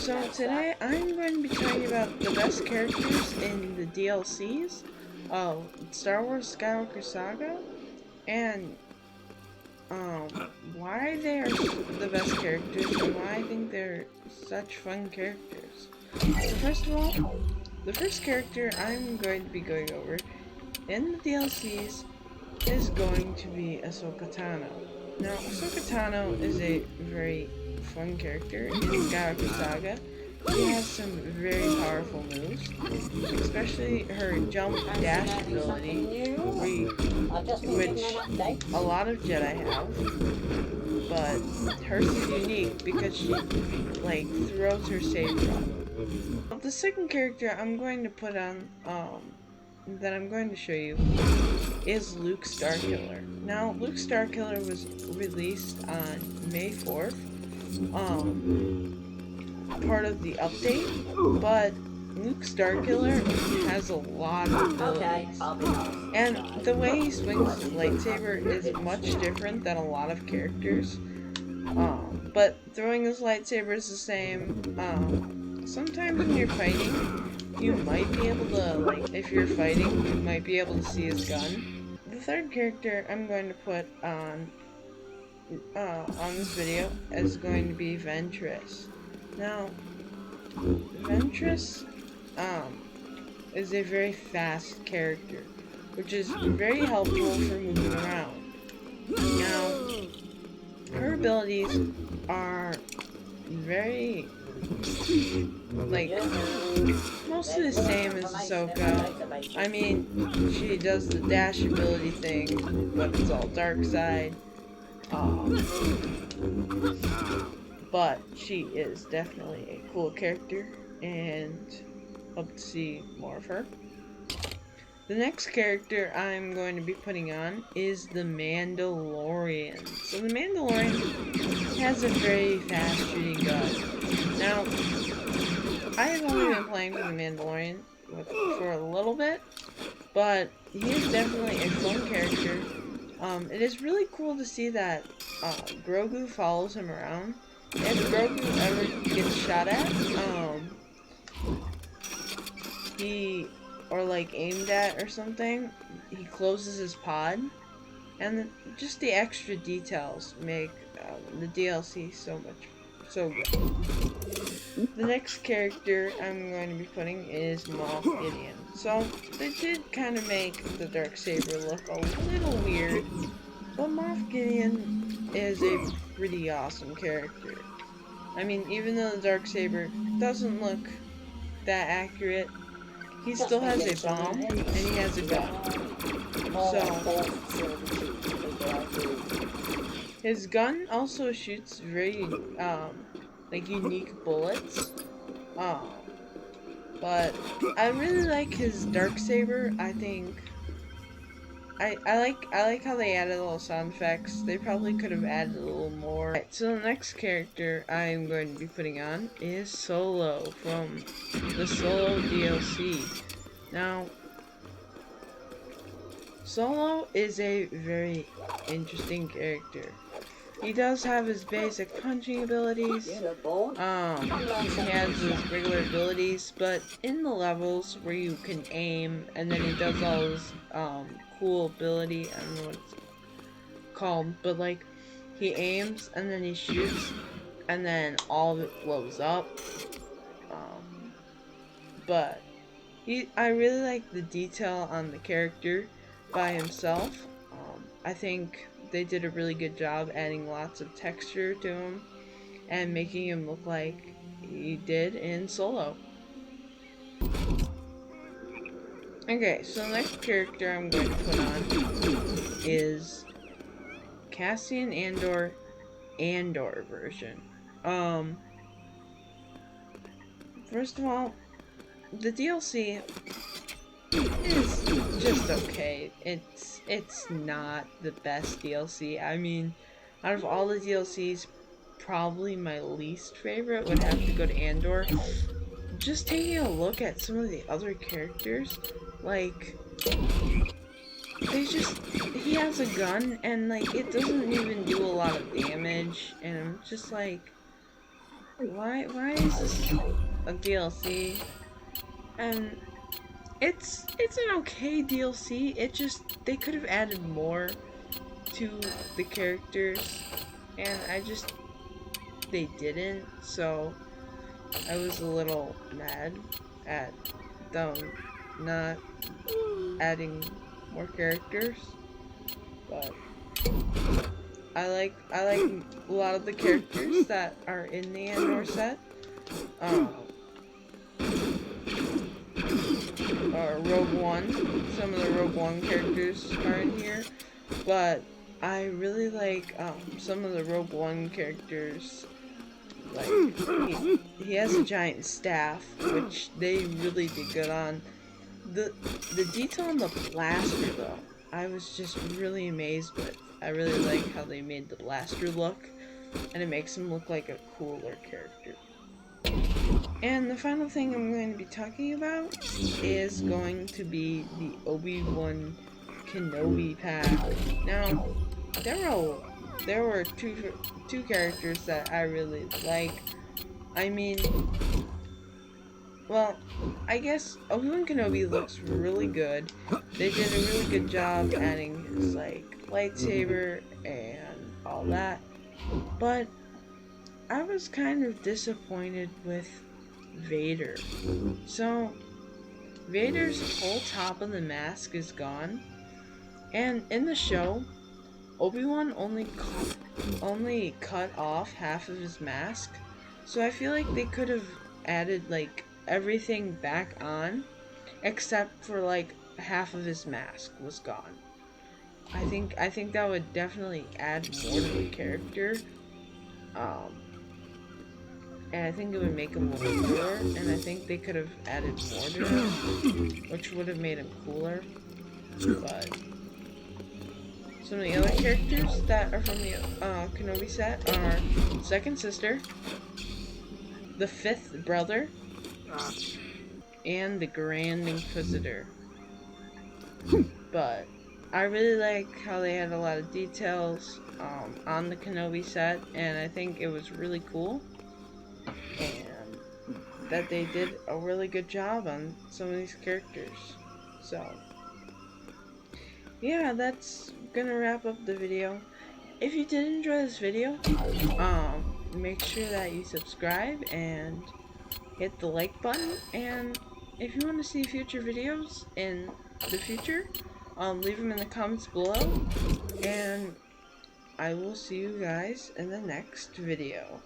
So today I'm going to be talking about the best characters in the DLCs of Star Wars Skywalker Saga and why they are the best characters and why I think they're such fun characters. So first of all, the first character I'm going to be going over in the DLCs is going to be Ahsoka Tano. Now, Ahsoka Tano is a very fun character in Skywalker Saga. She has some very powerful moves, especially her jump dash ability, which a lot of Jedi have, but hers is unique because she, like, throws her saber up. The second character I'm going to put on, that I'm going to show you is Luke Starkiller. Now, Luke Starkiller was released on May 4th, part of the update, but Luke Starkiller has a lot of abilities. And the way he swings his lightsaber is much different than a lot of characters. But throwing his lightsaber is the same. Sometimes when you're fighting, you might be able to, like, if you're fighting, you might be able to see his gun. The third character I'm going to put on this video is going to be Ventress. Now, Ventress is a very fast character, which is very helpful for moving around. Now, her abilities are very, like, mostly the same as Ahsoka. I mean, she does the dash ability thing, but it's all dark side. But she is definitely a cool character, and hope to see more of her. The next character I'm going to be putting on is the Mandalorian. So the Mandalorian has a very fast shooting gun. Now, I have only been playing with the Mandalorian for a little bit, but he is definitely a fun character. It is really cool to see that Grogu follows him around. If Grogu ever gets shot at, or like aimed at or something, he closes his pod, and just the extra details make the DLC so good. The next character I'm going to be putting is Moff Gideon. So they did kind of make the Darksaber look a little weird, but Moff Gideon is a pretty awesome character. I mean, even though the Darksaber doesn't look that accurate, he still has a bomb, and he has a gun. So, his gun also shoots very, like, unique bullets. But I really like his Darksaber. I think I like how they added little sound effects. They probably could have added a little more. Alright, so the next character I'm going to be putting on is Solo from the Solo DLC. Now, Solo is a very interesting character. He does have his basic punching abilities. He has his regular abilities, but in the levels where you can aim, and then he does all his cool ability, I don't know what it's called, but like, he aims, and then he shoots, and then all of it blows up. But I really like the detail on the character by himself. I think they did a really good job adding lots of texture to him and making him look like he did in Solo. Okay, so the next character I'm going to put on is Cassian Andor version. First of all, the DLC is just okay. It's not the best DLC. I mean, out of all the DLCs, probably my least favorite would have to go to Andor. Just taking a look at some of the other characters, like, he has a gun, and like, it doesn't even do a lot of damage, and I'm just like, Why is this a DLC? And it's an okay DLC. It just, they could have added more to the characters, and they didn't, so I was a little mad at them not adding more characters, but I like a lot of the characters that are in the Andor set. Rogue One. Some of the Rogue One characters are in here, but I really like some of the Rogue One characters. Like he has a giant staff, which they really did good on. The detail on the blaster though, I was just really amazed with. I really like how they made the blaster look, and it makes him look like a cooler character. And the final thing I'm going to be talking about is going to be the Obi-Wan Kenobi pack. Now, there were two characters that I really like. I mean, well, I guess Obi-Wan Kenobi looks really good. They did a really good job adding his, like, lightsaber and all that. But I was kind of disappointed with Vader. So, Vader's whole top of the mask is gone. And in the show, Obi-Wan only cut off half of his mask. So I feel like they could have added, like, everything back on, except for, like, half of his mask was gone. I think that would definitely add more to the character. And I think it would make him look cooler, and I think they could have added more to him, which would have made him cooler. But some of the other characters that are from the Kenobi set are Second Sister, the Fifth Brother, and the Grand Inquisitor. But I really like how they had a lot of details on the Kenobi set, and I think it was really cool. And that they did a really good job on some of these characters. So, yeah, that's gonna wrap up the video. If you did enjoy this video, make sure that you subscribe and hit the like button. And if you want to see future videos in the future, leave them in the comments below. And I will see you guys in the next video.